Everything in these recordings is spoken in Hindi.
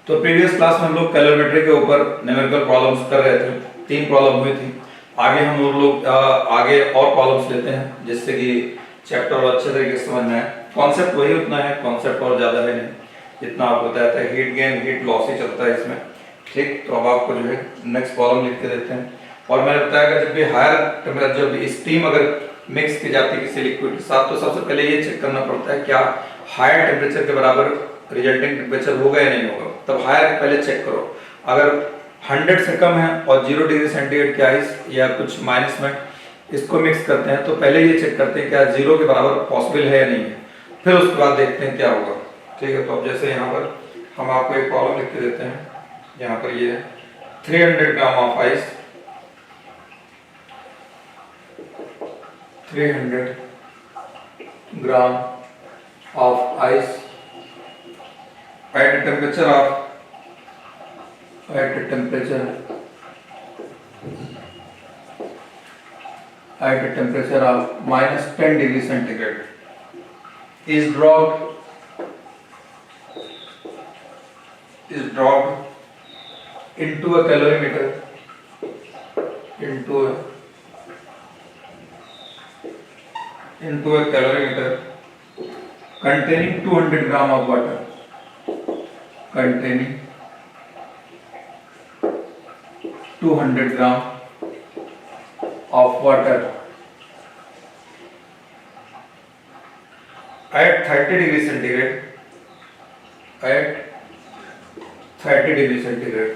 तो प्रीवियस क्लास में हम लोग कैलोरीमेट्री के ऊपर न्यूमेरिकल प्रॉब्लम्स कर रहे थे। 3 प्रॉब्लम हुई थी। आगे हम लोग आगे और प्रॉब्लम्स लेते हैं जिससे कि चैप्टर अच्छे तरीके से समझ में आए। कॉन्सेप्ट वही उतना है, कॉन्सेप्ट और ज़्यादा है नहीं जितना आपको बताया था। हीट गेन हीट लॉस ही चलता है इसमें। ठीक, तो अब आपको जो है नेक्स्ट प्रॉब्लम लिख के देते हैं। और मैंने बताया कि जब भी हायर टेम्परेचर, जब स्टीम अगर मिक्स की जाती है किसी लिक्विड के साथ, तो सबसे पहले ये चेक करना पड़ता है क्या हायर टेम्परेचर के बराबर रिजल्टिंग टेम्परेचर होगा या नहीं होगा। तब हायर पहले चेक करो। अगर 100 से कम है और 0 डिग्री सेंटीग्रेड के आइस या कुछ माइनस में इसको मिक्स करते हैं, तो पहले ये चेक करते हैं क्या 0 के बराबर पॉसिबल है या नहीं है, फिर उसके बाद देखते हैं क्या होगा। ठीक है, तो अब जैसे यहाँ पर हम आपको एक प्रॉब्लम लिख के देते हैं। यहाँ पर ये 300 gram of ice, 300 gram of ice at a temperature of minus 10 degree centigrade is dropped into a calorimeter containing 200 gram of water, containing 200 gram of water at 30 degree centigrade, at 30 degree centigrade.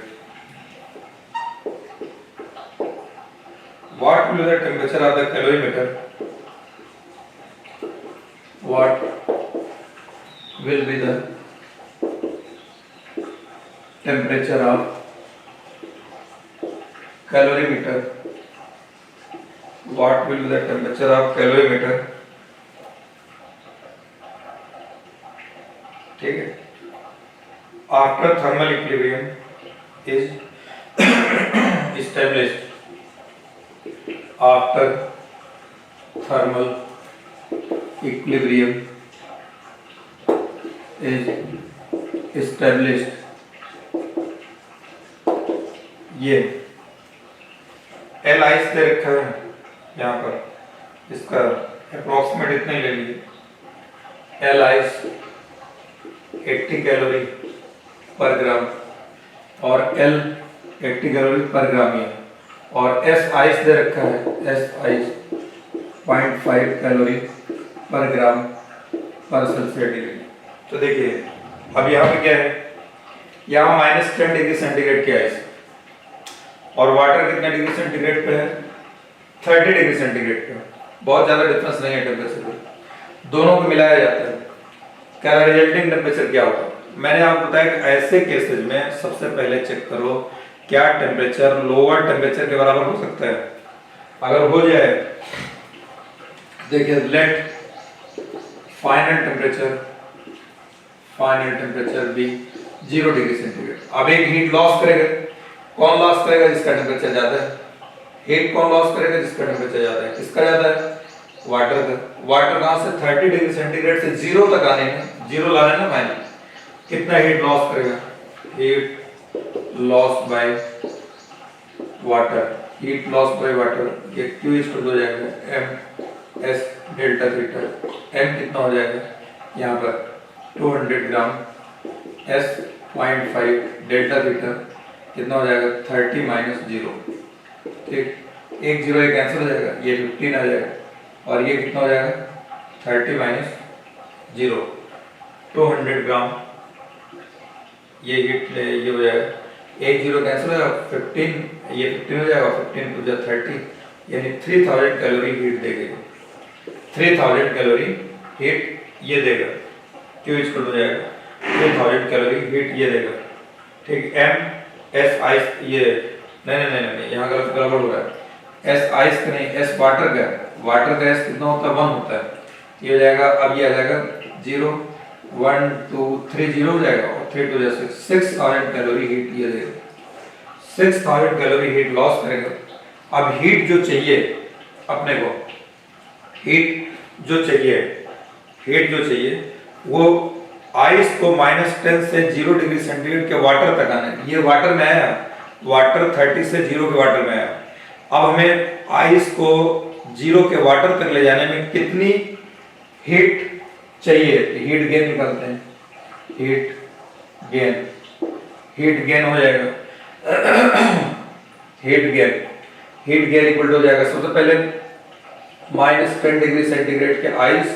What will be the temperature of the calorimeter? What will be the temperature of calorimeter? What will be the temperature of calorimeter? ठीक है, after thermal equilibrium is established, after thermal equilibrium is established, ये एल आइस दे रखा है यहाँ पर, इसका अप्रोक्सीमेट इतना ही ले लीजिए। एल आइस 80 कैलोरी पर ग्राम और एल 80 कैलोरी पर ग्राम ही है। और एस आइस दे रखा है, एस आइस 0.5 कैलोरी पर ग्राम पर सेल्सियस डिग्री। तो देखिए अब यहाँ पे क्या है, यहाँ -10 डिग्री सेंटीग्रेड की आइस और वाटर कितने डिग्री सेंटीग्रेड पे है, 30 डिग्री सेंटीग्रेड पे। बहुत ज्यादा डिफरेंस नहीं है टेम्परेचर में, दोनों को मिलाया जाता है। क्या रिजल्टिंग टेम्परेचर क्या होगा। मैंने आपको बताया कि ऐसे केसेस में सबसे पहले चेक करो क्या टेम्परेचर लोअर टेम्परेचर के बराबर हो सकता है। अगर हो जाए, देखिए लेट फाइनल टेम्परेचर भी 0 डिग्री सेंटीग्रेड। अब एक हीट लॉस करेगा, कौन लॉस करेगा, जिसका टेम्परेचर ज्यादा है। हीट कौन लॉस करेगा, जिसका टेम्परेचर ज्यादा है। किसका ज्यादा है, वाटर का। वाटर कहां से 30 डिग्री सेंटीग्रेड से 0 तक आने में, 0 लाने में माइनस कितना हीट लॉस करेगा, heat loss by water. Heat loss by water ये Q इक्वल हो जाएगा m s delta theta. m कितना हो जाएगा यहाँ पर 200 ग्राम, s 0.5 डेल्टा थीटा कितना हो जाएगा 30 माइनस 0। ठीक, एक 0 ये कैंसिल हो जाएगा, ये 15 आ जाएगा और ये कितना हो जाएगा 30 माइनस 0, 200 ग्राम। ये हीट ये हो जाएगा, एक 0 कैंसिल हो जाएगा, 15 ये 15 हो जाएगा, 15 टू 30 यानी 3000 कैलोरी हीट देगा। 3000 कैलोरी हीट ये देगा, Q इक्वल हो जाएगा 3000 कैलोरी हीट ये देगा। ठीक, m s आइस ये नहीं यहाँ गड़बड़ हो रहा है। s आइस का नहीं, s वाटर का s कितना होता है 1 होता है। ये हो जाएगा, अब ये आ जाएगा 0 1 2 3 0 हो जाएगा और 3 2 जैसे 6000 कैलोरी हीट ये देगा। 6000 कैलोरी हीट लॉस करेगा। अब हीट जो चाहिए अपने को, हीट जो चाहिए वो आइस को -10 से 0 डिग्री सेंटीग्रेड के वाटर तक आना है। ये वाटर में आया, वाटर 30 से 0 के वाटर में आया। अब हमें आइस को 0 के वाटर तक ले जाने में कितनी हीट चाहिए? हीट गेन निकालते हैं। हीट गेन हो जाएगा हीट गेन इक्वल टू हो जाएगा, सबसे पहले -10 डिग्री सेंटीग्रेड के आइस,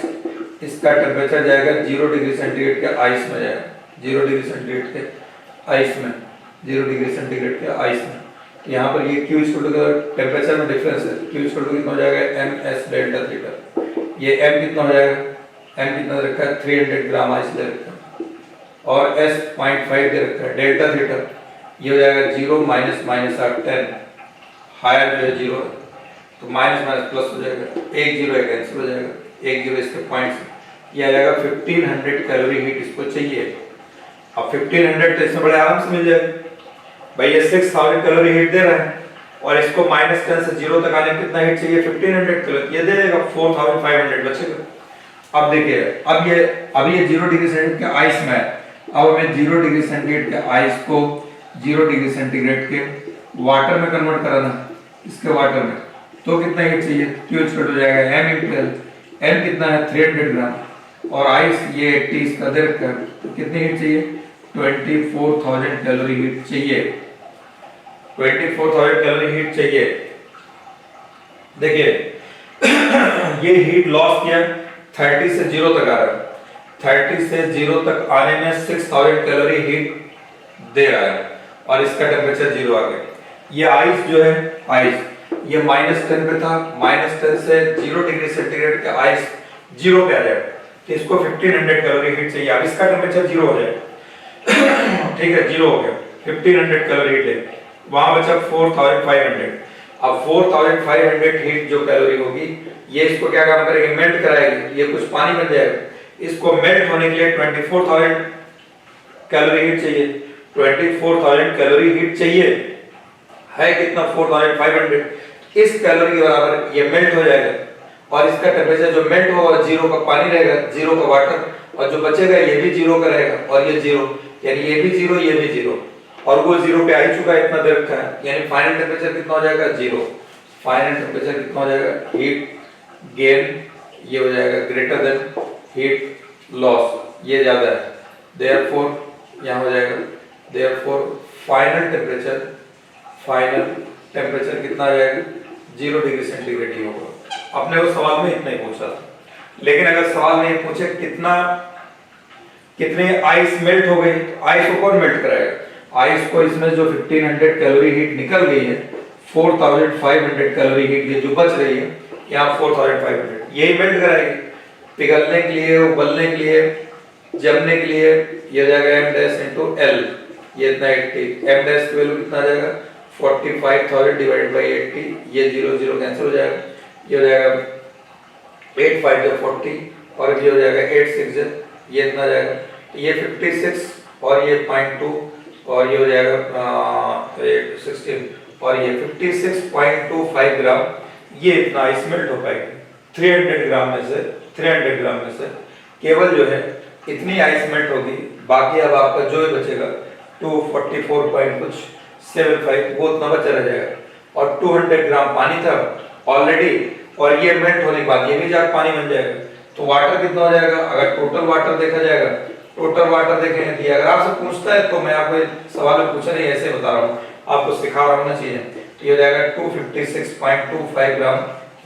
इसका टेम्परेचर जाएगा 0 डिग्री सेंटीग्रेड के आइस में जाएगा, 0 डिग्री सेंटीग्रेड के आइस में, 0 डिग्री सेंटीग्रेड के आइस में। यहाँ पर ये Q इक्वल टू टेम्परेचर में डिफरेंस है, Q इक्वल टू कितना हो जाएगा ms डेल्टा थीटा। ये m कितना हो जाएगा, m कितना रखा है 300 ग्राम आइस ले रखा है, और s 0.5 दे रखा है, डेल्टा थीटा ये हो जाएगा 0 माइनस 10, हायर जो है 0 है तो माइनस प्लस हो जाएगा, एक 0 कैंसिल हो जाएगा, एक 0 इसके पॉइंट से ये आ जाएगा 1500 कैलोरी हीट इसको चाहिए। अब 1500 तो इसमें बड़े आराम से मिल जाएगा भाई, ये 6000 कैलोरी हीट दे रहा है और इसको -10 से 0 तक आने में कितना हीट चाहिए 1500 कैलोरी, ये दे देगा 4500 बचेगा। अब देखिए अब ये 0 डिग्री सेंटीग्रेड के आइस में है, अब हमें 0 डिग्री सेंटीग्रेड के आइस को 0 डिग्री सेंटीग्रेड के वाटर में कन्वर्ट कराना, इसके वाटर में, तो कितना हीट चाहिए Q हो जाएगा m × L, m कितना है 300 ग्राम और आइस ये 80 इसका दे रखा है, तो कितनी हीट चाहिए 24,000 कैलोरी हीट चाहिए, 24,000 कैलोरी हीट चाहिए। देखिए ये हीट लॉस किया 30 से 0 तक आ रहा है, 30 से 0 तक आने में 6000 कैलोरी हीट दे रहा है और इसका टेम्परेचर 0 आ गया। ये आइस जो है आइस ये -10 पे था, -10 से 0 डिग्री सेंटीग्रेड का आइस 0 पे आ जाएगा, तो इसको 1500 कैलोरी हीट चाहिए। अब इसका टेम्परेचर 0 हो जाएगा ठीक है, 0 हो गया, 1500 कैलोरी हीट है, वहां बचा 4500। अब 4500 हीट जो कैलोरी होगी ये इसको क्या काम करेगी, मेल्ट कराएगी, ये कुछ पानी बन जाएगा, इसको मेल्ट होने के लिए 24000 कैलोरी हीट चाहिए, 24000 कैलोरी हीट चाहिए है कितना 4500, इस कैलोरी के बराबर ये मेल्ट हो जाएगा और इसका टेम्परेचर जो मेल्ट होगा 0 का पानी रहेगा, 0 का वाटर, और जो बचेगा ये भी 0 का रहेगा और ये 0, यानी ये भी 0 ये भी 0 और वो 0 पे आ ही चुका है, इतना दे रखा है, यानी फाइनल टेम्परेचर कितना हो जाएगा 0। फाइनल टेम्परेचर कितना हो जाएगा, हीट गेन ये हो जाएगा ग्रेटर देन हीट लॉस, ये ज्यादा है, देयरफॉर यहाँ हो जाएगा, देयरफॉर फाइनल टेम्परेचर कितना आ जाएगा 0 डिग्री सेंटीग्रेड ही होगा। अपने को सवाल में इतना ही पूछा था, लेकिन अगर सवाल में पूछे कितने आइस मेल्ट हो गई, आइस को कौन मेल्ट कराएगा, आइस को इसमें जो 1500 कैलोरी हीट निकल गई है, 4500 कैलोरी हीट ये जो बच रही है यहाँ 4500 यही मेल्ट कराएगी, पिघलने के लिए, उबलने के लिए, जमने के लिए ये हो जाएगा m' × L, ये इतना 80, m' की वैल्यू कितना आ जाएगा 45,000 डिवाइडेड बाय 80, ये 0 0 कैंसिल हो जाएगा, ये हो जाएगा 8 5 जो 40 और ये हो जाएगा 8 6 ये इतना जाएगा, ये 56 और ये 0.2 और ये हो जाएगा 16 और ये 56.25 ग्राम, ये इतना आइस मेल्ट हो पाएगी 300 ग्राम में से केवल जो है इतनी आइस मेल्ट होगी, बाकी अब आपका जो बचेगा 244.75 वो उतना बचा रह जाएगा और 200 ग्राम पानी था ऑलरेडी और ये मेल्ट होने के बाद ये भी जाकर पानी बन जाएगा, तो वाटर कितना हो जाएगा, अगर टोटल वाटर देखा जाएगा, टोटल वाटर देखेंगे तो अगर आपसे पूछता है तो मैं आपको सवाल में पूछा नहीं ऐसे बता रहा हूँ, आपको सिखा रहा हूँ ना चीजें, तो ये हो जाएगा 256.25 ग्राम,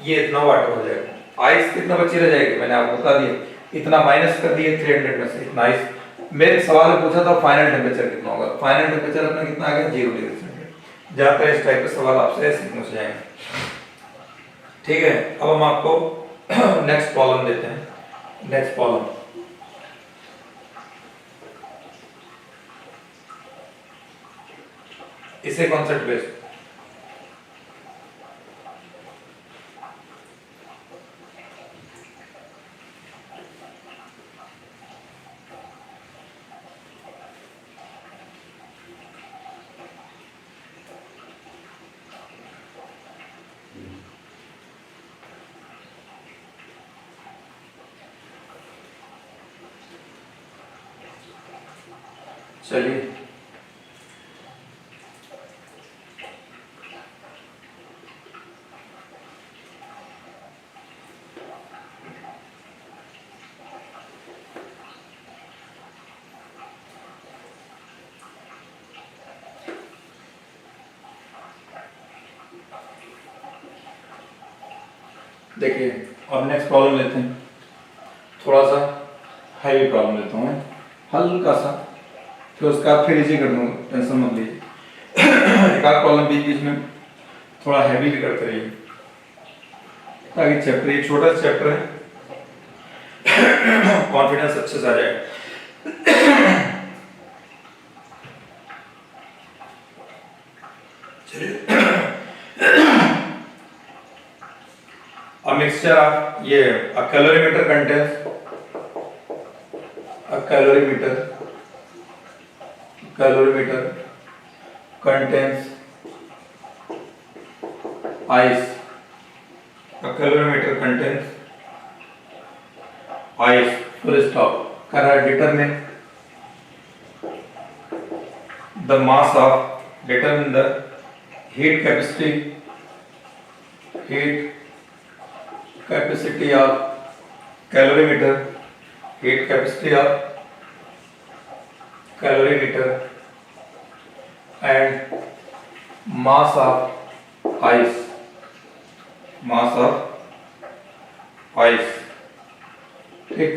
ये इतना वाटर हो जाएगा। आइस कितना बची रह जाएगी मैंने आपको बता दिया, इतना माइनस कर दिए 300 में से इतना आइस। मेरे सवाल में पूछा था फाइनल टेम्परेचर कितना होगा, फाइनल टेम्परेचर अपना कितना आ गया 0 डिग्री सेंटीग्रेड। ज्यादातर इस टाइप के सवाल आपसे ऐसे पूछ जाएंगे, ठीक है। अब हम आपको नेक्स्ट प्रॉब्लम देते हैं, नेक्स्ट प्रॉब्लम इसे कॉन्सेप्ट बेस्ड चलिए देखिए अब नेक्स्ट प्रॉब्लम लेते हैं, थोड़ा सा हैवी प्रॉब्लम लेता हूँ मैं, हल्का सा, फिर उसका फिर इजी कर दूँगा, टेंशन मत लीजिए। एक आध प्रॉब्लम बीच बीच में थोड़ा हैवी भी करते रहिए ताकि चैप्टर, ये छोटा चैप्टर है, कॉन्फिडेंस अच्छे से आ जाएगा। A mixture of a calorimeter contains ice. A calorimeter contains ice. Full stop. Determine the mass of, determine the heat capacity of calorimeter, heat capacity of calorimeter and mass of ice, ठीक।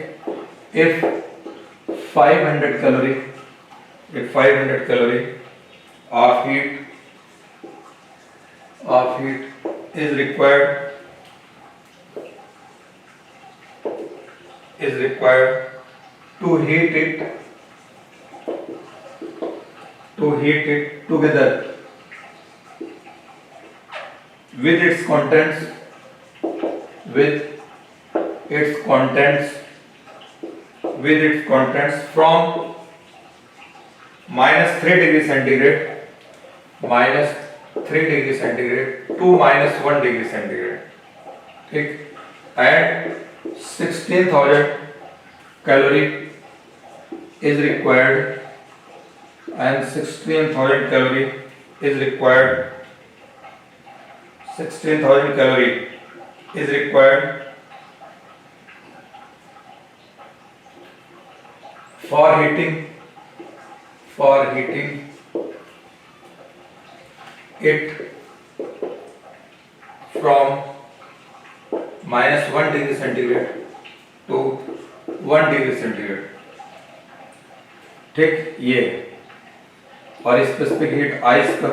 if 500 calorie of heat is required to heat it together with its contents from -3 degree centigrade to -1 degree centigrade, ठीक। and 16,000 calorie is required, for heating it from -1 degree centigrade to 1 degree centigrade, ठीक। ये और स्पेसिफिक हीट आइस का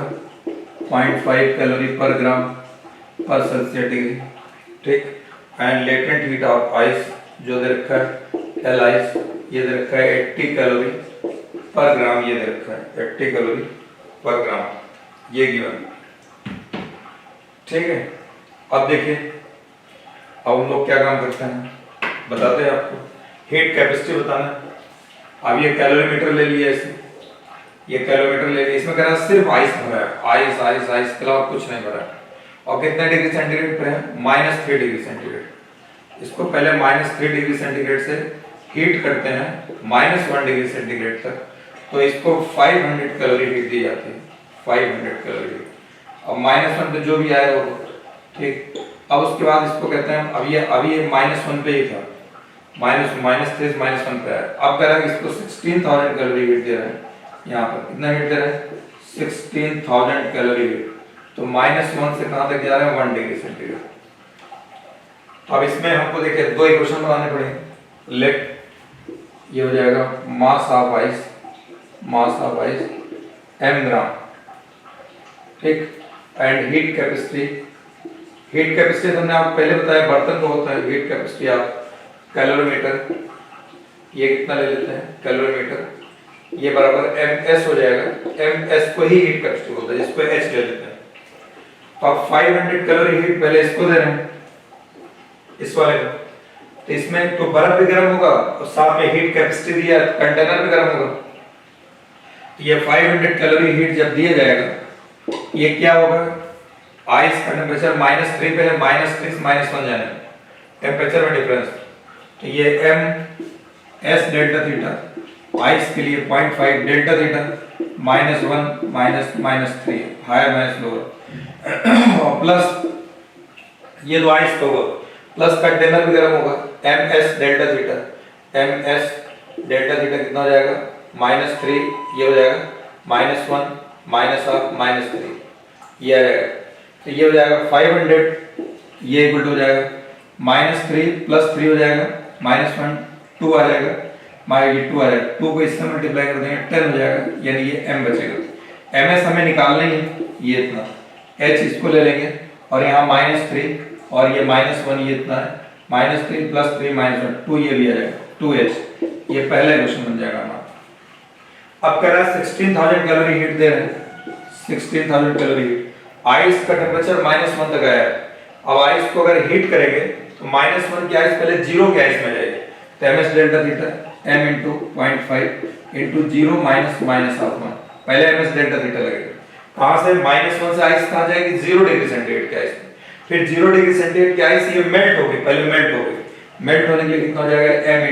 0.5 कैलोरी पर ग्राम पर सेल्सियस डिग्री, ठीक। And latent heat of ice जो दे रखा है एल आइस, ये दे रखा है 80 कैलोरी पर ग्राम, ये दे रखा है 80 कैलोरी पर ग्राम, ये गिवन, ठीक है। अब देखिए अब हम लोग क्या काम करते हैं, बताते हैं आपको, हीट कैपेसिटी बताना है। अब ये कैलोरीमीटर ले लिया, ये कैलोरीमीटर ले लिया, इसमें कह रहा है सिर्फ आइस भरा है, आइस के अलावा कुछ नहीं भरा है, और कितने डिग्री सेंटीग्रेड पे है, -3 डिग्री सेंटीग्रेड। इसको पहले -3 डिग्री सेंटीग्रेड से हीट करते हैं -1 डिग्री सेंटीग्रेड तक, तो इसको 500 कैलोरी हीट दी जाती है, 500 कैलोरी। अब -1 पे जो भी आएगा वो, ठीक। अब उसके बाद इसको कहते हैं, अब ये -1 पे ही था, -3 से -1 पे आया। अब कह रहा है इसको 16,000 कैलोरी हीट दे रहा है, यहाँ पर कितना हीट दे रहा है, 16,000 कैलोरी हीट, तो -1 से कहाँ तक जा रहा है, 1 डिग्री सेंटीग्रेड। अब इसमें हमको देखिए 2 इक्वेशन बनाने पड़ेंगे। लेट ये हो जाएगा मास ऑफ आइस m ग्राम, ठीक। एंड हीट कैपेसिटी हमने आपको पहले बताया, बर्तन को होता है हीट कैपेसिटी ऑफ कैलोरीमीटर, ये कितना ले लेते हैं कैलोरीमीटर, ये बराबर ms हो जाएगा, ms को ही हीट कैपेसिटी बोलते हैं, जिसको h ले लेते हैं। तो आप 500 कैलोरी हीट पहले इसको दे रहे हैं, इस वाले को, तो इसमें तो बर्फ भी गर्म होगा और साथ में हीट कैपेसिटी दिया है, कंटेनर भी गर्म होगा। तो ये 500 कैलोरी हीट जब दिया जाएगा, ये क्या होगा, आइस का टेम्परेचर -3 पे है, -3 से -1 जाने टेम्परेचर में डिफरेंस, तो ये m s delta theta ice के लिए 0.5 delta theta -1 -3 higher minus lower और प्लस ये दो आइस का होगा प्लस कंटेनर भी गर्म होगा ms delta theta ms delta theta कितना हो जाएगा -3 ये हो जाएगा -1 -3 ये आ जाएगा तो ये हो जाएगा 500 ये इक्वल टू हो जाएगा -3 + 3 हो जाएगा -1 2 आ जाएगा ये 2 आ जाएगा 2 को इससे मल्टीप्लाई कर देंगे 10 हो जाएगा यानी ये m बचेगा ms हमें निकालना ही है ये इतना h इसको ले लेंगे और यहाँ -3 और ये -1 ये इतना है -3 + 3 -1 2 ये भी आ जाएगा 2h ये पहला क्वेश्चन बन जाएगा हमारा। अब कह रहा है 16000 कैलोरी हीट दे रहे हैं 16000 कैलोरी हीट आइस का टेम्परेचर -1 तक आया है। अब आइस को अगर हीट करेंगे तो -1 की आइस पहले 0 की आइस में जाएगी तो ms डेल्टा थीटा m × 0.5 × 0 -1 पहले ms डेल्टा थीटा लगेगा कहां से -1 से आइस कहां जाएगी 0 डिग्री सेंटीग्रेड की आइस फिर 0 डिग्री सेंटीग्रेड की आइस ये मेल्ट होगी पहले मेल्ट होने के लिए कितना हो जाएगा m ×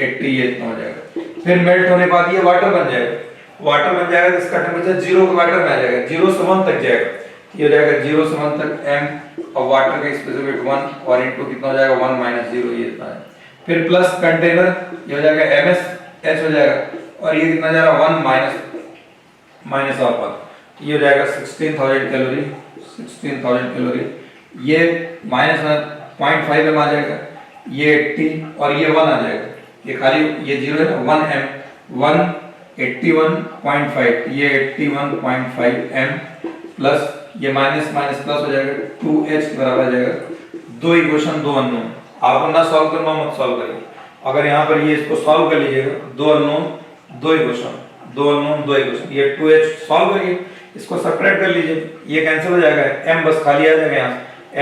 80 ये इतना हो जाएगा फिर मेल्ट होने के बाद ये वाटर बन जाएगा तो इसका टेम्परेचर 0 के वाटर में आ जाएगा 0 से 1 तक जाएगा ये हो जाएगा 0 से 1 तक m और वाटर का स्पेसिफिक 1 और इनटू कितना हो जाएगा 1 - 0 ये इतना है फिर प्लस कंटेनर ये हो जाएगा ms h हो जाएगा और ये कितना जाएगा 1 -1 ये हो जाएगा 16000 कैलोरी ये -0.5 m आ जाएगा ये 80 और ये 1 आ जाएगा ये खाली ये 0 है ना 1 m 181.5 ये 81.5 m प्लस ये माइनस प्लस हो जाएगा 2h के बराबर आ जाएगा दो इक्वेशन दो अननोन आपको ना सॉल्व करना मत सॉल्व करिए अगर यहाँ पर ये इसको सॉल्व कर लीजिएगा दो अननोन दो इक्वेशन ये 2h सॉल्व करिए इसको सब्ट्रैक्ट कर लीजिए ये कैंसिल हो जाएगा m बस खाली आ जाएगा यहाँ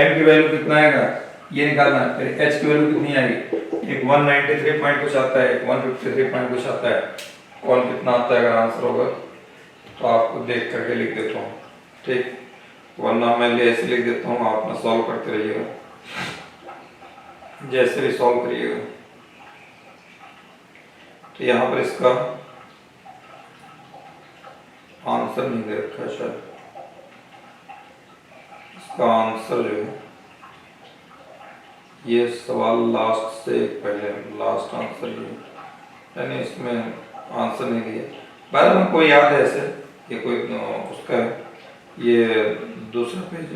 m की वैल्यू कितना आएगा ये निकालना है फिर h की वैल्यू कितनी आएगी एक 193 पॉइंट कुछ आता है 153 पॉइंट कुछ आता है कौन कितना आता है अगर आंसर होगा तो आपको देख करके लिख देता हूँ ठीक वरना मैं ऐसे लिख देता हूँ आप अपना सॉल्व करते रहिएगा जैसे भी सॉल्व करिएगा तो यहाँ पर इसका आंसर नहीं दे रखा है शायद इसका आंसर जो है ये सवाल लास्ट से पहले लास्ट आंसर ये यानी इसमें आंसर नहीं दिया बाद में कोई याद है ऐसे ये कोई उसका ये दूसरा पेज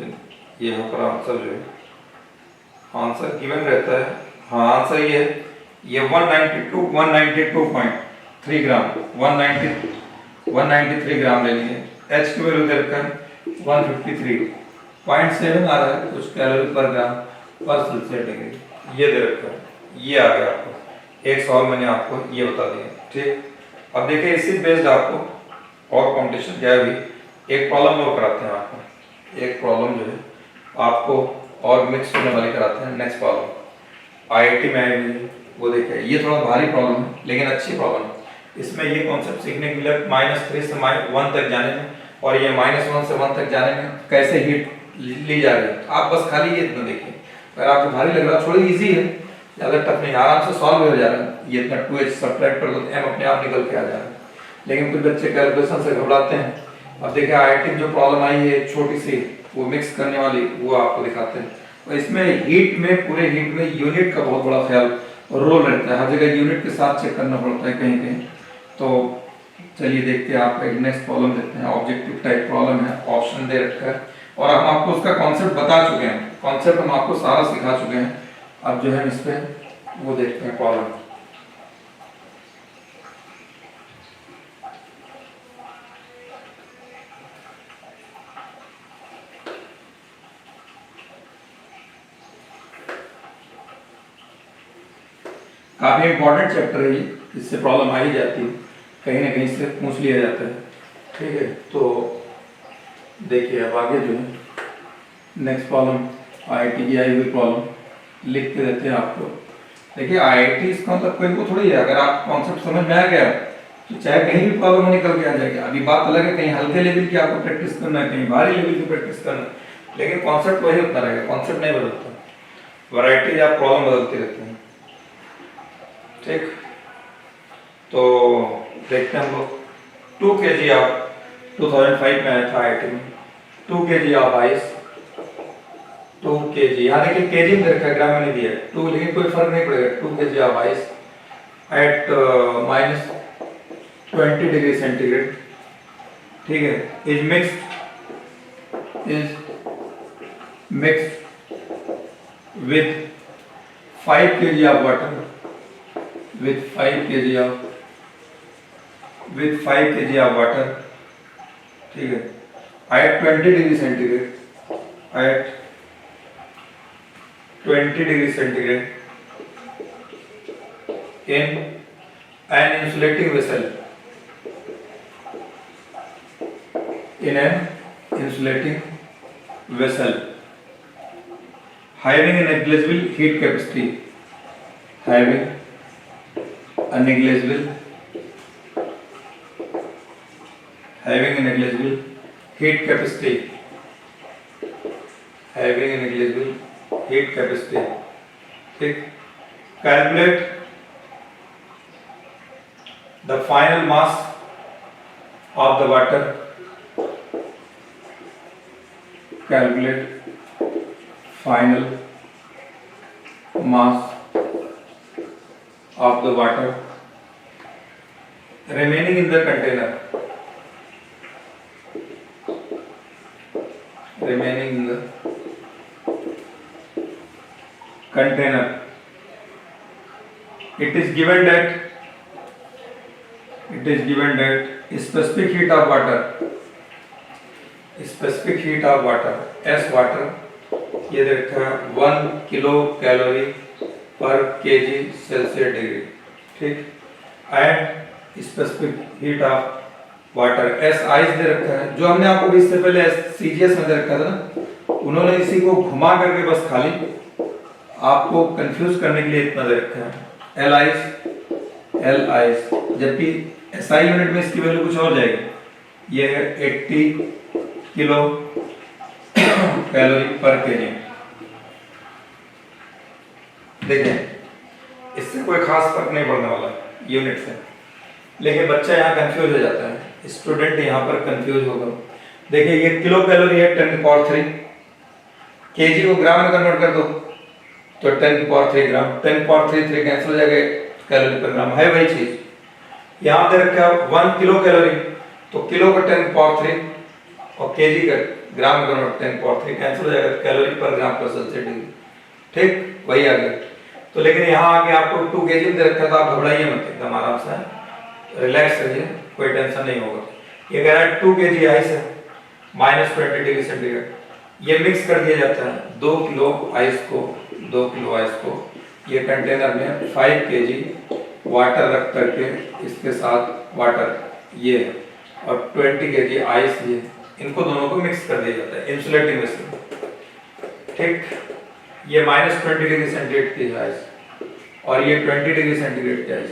ये यहाँ पर आंसर जो है आंसर गिवन रहता है हाँ आंसर ये 192.3 ग्राम 193 ग्राम ले लिए एच की वैल्यू दे रखा है 153.7 आ रहा है कुछ कैलोरी पर ग्राम पर सेल्सियस डिग्री ये दे रखा है ये आ गया आपको एक सवाल मैंने आपको ये बता दिया ठीक अब देखिए इसी बेस्ड आपको और कॉम्पिटिशन क्या है एक प्रॉब्लम और कराते हैं आपको एक प्रॉब्लम जो है आपको और मिक्स होने वाली कराते हैं नेक्स्ट प्रॉब्लम आईआईटी में आई हुई वो देखिए ये थोड़ा भारी प्रॉब्लम है लेकिन अच्छी प्रॉब्लम है इसमें ये कॉन्सेप्ट सीखने के लिए -3 से 1 तक जाने में और ये -1 से 1 तक जाने में कैसे हीट ली जा रही है आप बस खाली ये इतना देखिए अगर आपको भारी लग रहा है थोड़ी इजी है ज़्यादा टफ नहीं आराम से सॉल्व हो जा रहा है ये इतना 2h सब्ट्रैक्ट कर दो m अपने आप निकल के आ जा रहा है लेकिन कुछ बच्चे कैलकुलेशन से घबराते हैं अब देखिए आईआईटी में जो प्रॉब्लम आई है छोटी सी वो मिक्स करने वाली वो आपको दिखाते हैं और इसमें हीट में पूरे हीट में यूनिट का बहुत बड़ा ख्याल रोल रहता है हर जगह यूनिट के साथ चेक करना पड़ता है कहीं कहीं तो चलिए देखते हैं आपका नेक्स्ट प्रॉब्लम देखते हैं ऑब्जेक्टिव टाइप प्रॉब्लम है ऑप्शन दे रखा है और हम आपको उसका कॉन्सेप्ट बता चुके हैं कॉन्सेप्ट हम आपको सारा सिखा चुके हैं अब जो है इस पे वो देखते हैं प्रॉब्लम काफी इंपॉर्टेंट चैप्टर है ये इससे प्रॉब्लम आ ही जाती है कहीं ना कहीं से पूछ लिया जाता है ठीक है तो देखिए अब आगे जो है नेक्स्ट प्रॉब्लम आईआईटी की आई हुई प्रॉब्लम लिखते रहते हैं आपको देखिए आईआईटी इसका मतलब कोई वो थोड़ी है अगर आप कॉन्सेप्ट समझ में आ गया तो चाहे कहीं भी प्रॉब्लम निकल के आ जाएगी अभी बात अलग है कहीं हल्के लेवल की आपको प्रैक्टिस करना है कहीं भारी लेवल की प्रैक्टिस करना है लेकिन कॉन्सेप्ट वही उतना रहेगा कॉन्सेप्ट नहीं बदलता वैरायटी या प्रॉब्लम बदलती रहती है ठीक तो देखते हैं हम लोग 2 kg ऑफ 2005 में आया था आईटी में 2 kg ऑफ आइस 2 kg, यहाँ देखिए केजी में रखा ग्राम में नहीं दिया 2, लेकिन कोई फर्क नहीं पड़ेगा 2 kg of ice eight -20 degree centigrade, ठीक है, is mixed with 5 kg of water with 5 kg of water, ठीक है, at 20 degree centigrade, at 20 degree centigrade in an insulating vessel, in an insulating vessel having a negligible heat capacity, having a negligible heat capacity, having a negligible heat capacity, ठीक, calculate the final mass of the water, calculate final mass of the water remaining in the container, remaining in the container. It is given that specific heat of water, S water, ये देखा 1 kilo calorie per kg Celsius degree, ठीक, and specific heat of water as ice दे रखा है, जो हमने आपको भी इससे पहले सीजीएस में दे रखा था ना, उन्होंने इसी को घुमा करके बस खाली आपको कंफ्यूज करने के लिए इतना दे रखा है एल आइस, जबकि एसआई यूनिट में इसकी वैल्यू कुछ और जाएगी, ये है 80 किलो कैलोरी पर केजी। देखें इससे कोई खास फर्क नहीं पड़ने वाला यूनिट से, लेकिन बच्चा यहाँ कंफ्यूज हो जाता है, स्टूडेंट यहाँ पर कंफ्यूज होगा। देखिए ये किलो कैलोरी है 10 की पावर 3, केजी को ग्राम में कन्वर्ट कर दो तो 10 की पावर 3 ग्राम, 10 की पावर 3 कैंसिल हो जाएगा, कैलोरी पर ग्राम है वही चीज। यहाँ दे रखा है 1 किलो कैलोरी, तो किलो को 10 की पावर 3 और केजी का ग्राम में कन्वर्ट 10 की पावर 3 कैंसिल हो जाएगा, कैलोरी पर ग्राम पर सेल्सियस डिग्री, ठीक, वही आ गया। तो लेकिन यहाँ आगे आपको 2 kg दे रखा है, तो आप घबराइए मत, एकदम आराम से रिलैक्स रहिए, कोई टेंशन नहीं होगा। ये कह रहा है 2 kg आइस है -20 डिग्री सेंटीग्रेड, ये मिक्स कर दिया जाता है 2 किलो आइस को ये कंटेनर में 5 kg वाटर रख करके इसके साथ वाटर ये और 20 kg आइस ये, इनको दोनों को मिक्स कर दिया जाता है इंसुलेटिंग वेसल, ठीक, ये -20 डिग्री सेंटीग्रेड की आइस और ये 20 डिग्री सेंटीग्रेड की आइस।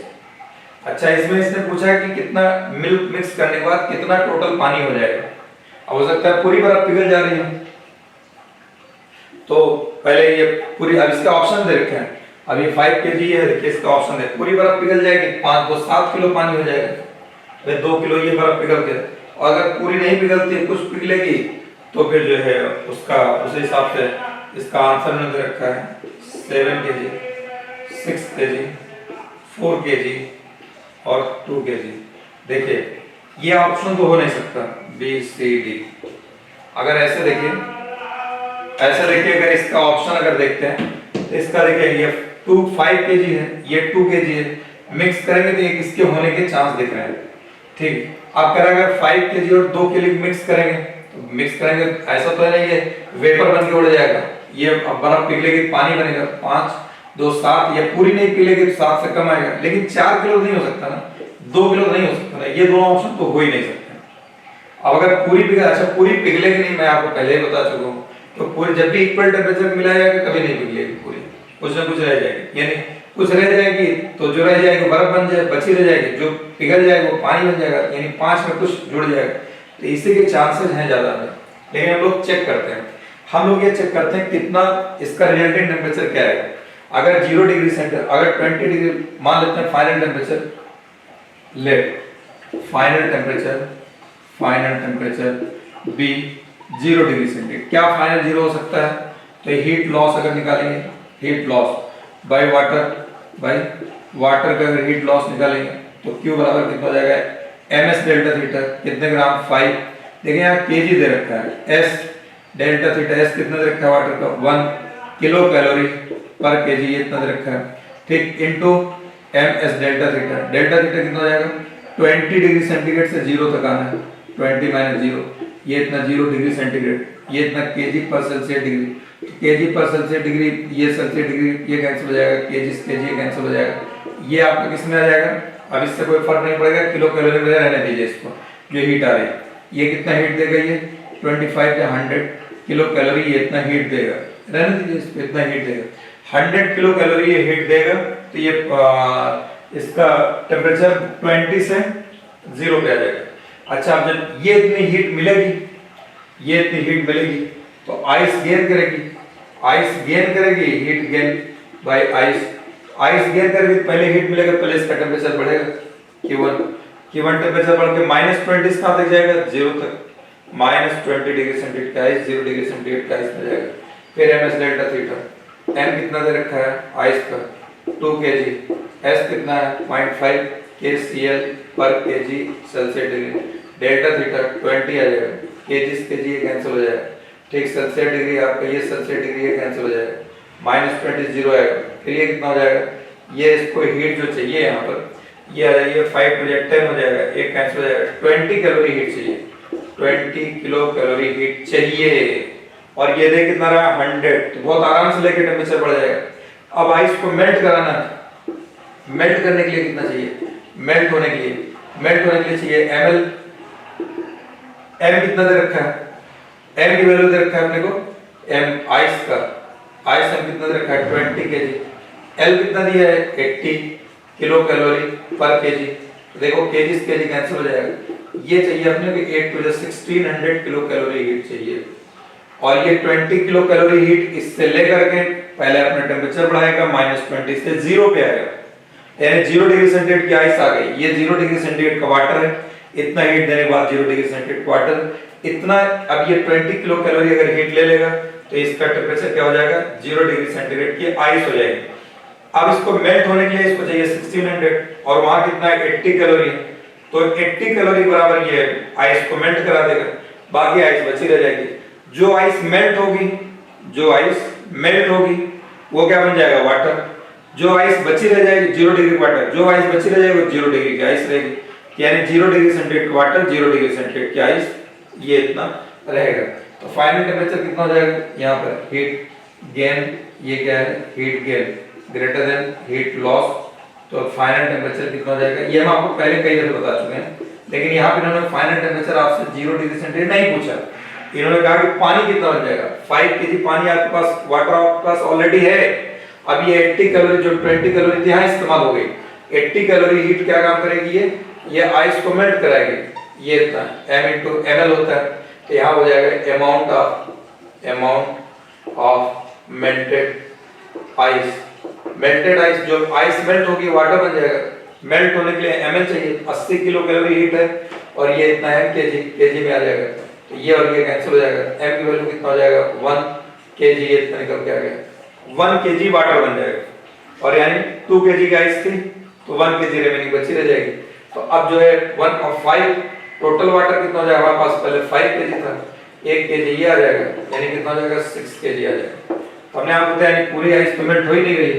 अच्छा, इसमें इसने पूछा है कि कितना मिल्क मिक्स करने के बाद कितना टोटल पानी हो जाएगा। अब हो सकता है पूरी बर्फ पिघल जा रही है, तो पहले ये पूरी, अब इसका ऑप्शन दे रखे हैं, अब ये 5 kg है, देखिए इसका ऑप्शन है पूरी बर्फ पिघल जाएगी 5 तो 7 किलो पानी हो जाएगा, फिर 2 किलो ये बर्फ पिघल के, और अगर पूरी नहीं पिघलती कुछ पिघलेगी तो फिर जो है उसका उस हिसाब से इसका आंसर में दे रखा है 7 kg, 6 kg, 4 kg और 2 kg। देखिए ये ऑप्शन तो हो नहीं सकता बी सी डी। अगर ऐसे देखिए अगर इसका ऑप्शन अगर देखते हैं तो इसका देखिए ये 5 kg है, ये 2 kg है, मिक्स करेंगे तो एक इसके होने के चांस दिख रहे हैं, ठीक। आप कह रहे हैं अगर 5 kg और 2 kg मिक्स करेंगे तो मिक्स करेंगे ऐसा तो नहीं है वेपर बन के उड़ जाएगा, ये बर्फ पिघलेगी पानी बनेगा, 5 2 7, ये पूरी नहीं पिघलेगी तो 7 से कम आएगा, लेकिन 4 किलो नहीं हो सकता ना, 2 किलो नहीं हो सकता ना, ये दोनों ऑप्शन तो हो ही नहीं सकते। अब अगर पूरी पिघल, अच्छा पूरी पिघलेगी नहीं, मैं आपको पहले ही बता चुका हूँ, तो पूरी जब भी इक्वल टेम्परेचर मिलाया जाएगा कभी नहीं पिघलेगी पूरी, कुछ ना कुछ रह जाएगी, यानी कुछ रह जाएगी तो जो रह जाएगी बर्फ बन जाए, बची रह जाएगी, जो पिघल जाएगा वो पानी बन जाएगा, यानी 5 में कुछ जुड़ जाएगा, तो इसी के चांसेस हैं ज्यादा में। लेकिन हम लोग चेक करते हैं, हम लोग ये चेक करते हैं कितना इसका रिजल्टेंट टेम्परेचर क्या है। अगर 0 डिग्री सेंटीग्रेड, अगर 20 डिग्री मान लेते हैं फाइनल टेम्परेचर ले, final temperature be 0 degree centigrade. क्या फाइनल 0 हो सकता है? तो हीट लॉस अगर निकालेंगे, हीट लॉस बाय वाटर का अगर हीट लॉस निकालेंगे तो Q बराबर कितना हो जाएगा? ms डेल्टा थीटा कितने ग्राम? 5। देखिए यहाँ kg दे रखा है, s डेल्टा थीटा s कितना दे रखा है वाटर का? 1 किलो कैलोरी पर kg, ये इतना दे रखा है, ठीक, इनटू ms डेल्टा थीटा कितना हो जाएगा? 20 डिग्री सेंटीग्रेड से 0 तक आना है, 20 माइनस 0, ये इतना 0 डिग्री सेंटीग्रेड, ये इतना kg पर सेल्सियस डिग्री, kg पर सेल्सियस डिग्री, ये सेल्सियस डिग्री, ये कैंसिल हो जाएगा, kg कैंसिल हो जाएगा, ये आपका किस में आ जाएगा? अब इससे कोई फर्क नहीं पड़ेगा, किलो कैलोरी में रहने दीजिए इसको, जो हीट आ रही है। ये कितना हीट देगा? ये 25 या 100 किलो कैलोरी, ये इतना हीट देगा, रहने दीजिए इसको, इतना हीट देगा, 100 किलो कैलोरी ये हीट देगा। तो ये इसका टेम्परेचर 20 से 0 पे आ जाएगा। अच्छा, अब जब ये इतनी हीट मिलेगी, ये इतनी हीट मिलेगी तो आइस गेन करेगी, heat gain by ice gain करेगी, पहले हीट मिलेगा, पहले इसका टेम्परेचर बढ़ेगा, Q1 टेम्परेचर बढ़ के -20 कहाँ तक जाएगा? 0 तक, -20 डिग्री सेंटीग्रेड का आइस 0 डिग्री सेंटीग्रेड का आइस में जाएगा। फिर ms डेल्टा थीटा, m कितना दे रखा है आइस का? 2 kg, s कितना है? 0.5 kCl पर kg Celsius degree, delta theta 20 आ जाएगा, kg ये कैंसिल हो जाएगा, ठीक, सेल्सियस डिग्री आपका, ये सेल्सियस डिग्री ये कैंसिल हो जाएगा, -20 0 आएगा, फिर ये कितना हो जाएगा? ये इसको हीट जो चाहिए यहाँ पर, ये आ जाएगी 5 बजे 10 हो जाएगा, एक कैंसिल हो जाएगा, 20 कैलोरी हीट चाहिए, 20 किलो कैलोरी हीट चाहिए, और ये दे कितना रहा? 100, तो बहुत आराम से लेके टेम्परेचर बढ़ जाएगा। अब आइस को मेल्ट कराना है, मेल्ट करने के लिए कितना चाहिए? मेल्ट होने के लिए चाहिए ml, m कितना दे रखा है? m की वैल्यू दे रखा है अपने को, m आइस का, आइस m कितना दे रखा है? 20 kg, l कितना दिया है? 80 किलो कैलोरी पर kg, देखो kg कैंसिल हो जाएगा, ये चाहिए अपने को 8 to 1600 किलो कैलोरी हीट चाहिए, और ये 20 किलो कैलोरी हीट इससे लेकर के पहले अपना टेम्परेचर बढ़ाएगा, -20 से 0 पे आएगा, यानी 0 डिग्री सेंटीग्रेड की आइस आ गई, ये 0 डिग्री सेंटीग्रेड का वाटर है, इतना हीट देने के बाद 0 डिग्री सेंटीग्रेड वाटर इतना, अब ये 20 किलो कैलोरी अगर हीट ले लेगा तो इसका टेम्परेचर क्या हो जाएगा? 0 डिग्री सेंटीग्रेड की आइस हो जाएगी। अब इसको मेल्ट होने के लिए इसको चाहिए 1600, और वहां कितना है? 80 कैलोरी, तो 80 कैलोरी बराबर ये आइस को मेल्ट करा देगा, बाकी आइस बची रह जाएगी। जो आइस मेल्ट होगी वो क्या बन जाएगा? वाटर। जो आइस बची रह जाएगी 0 डिग्री वाटर, जो आइस बची रह जाएगी वो 0 डिग्री की आइस रहेगी, यानी 0 degree centigrade water, 0 degree centigrade की आइस, ये इतना रहेगा। तो फाइनल टेम्परेचर कितना हो जाएगा? यहाँ पर हीट गेन, ये क्या है? Heat gain greater than heat loss, तो फाइनल टेम्परेचर कितना हो जाएगा? ये हम आपको पहले कई दफे बता चुके हैं, लेकिन यहाँ पे इन्होंने फाइनल टेम्परेचर आपसे 0 डिग्री सेंटीग्रेड नहीं पूछा, इन्होंने कहा कि पानी कितना बन जाएगा। 5 kg पानी आपके पास, वाटर आपके पास ऑलरेडी है, अब ये 80 कैलोरी जो 20 कैलोरी थी यहाँ इस्तेमाल हो गई, 80 कैलोरी हीट क्या काम करेगी? ये आइस को मेल्ट कराएगी, ये इतना m into ml होता है, तो यहाँ हो जाएगा अमाउंट ऑफ मेल्टेड आइस, जो आइस मेल्ट होगी वाटर बन जाएगा, मेल्ट होने के लिए ml चाहिए, 80 किलो कैलोरी हीट है, और ये इतना है kg में आ जाएगा, तो ये और ये कैंसिल हो जाएगा, m की वैल्यू कितना हो जाएगा? 1 kg, ये इतना निकल के आ गया, 1 kg वाटर बन जाएगा, और यानी 2 kg की आइस थी तो 1 kg रिमेनिंग बची रह जाएगी। तो अब जो है 1 और 5 टोटल वाटर कितना हो जाएगा हमारे पास? पहले 5 kg था, 1 kg ये आ जाएगा, यानी कितना हो जाएगा? 6 kg आ जाएगा। तो हमने आपको बताया पूरी आइस तो मेल्ट हो ही नहीं रही,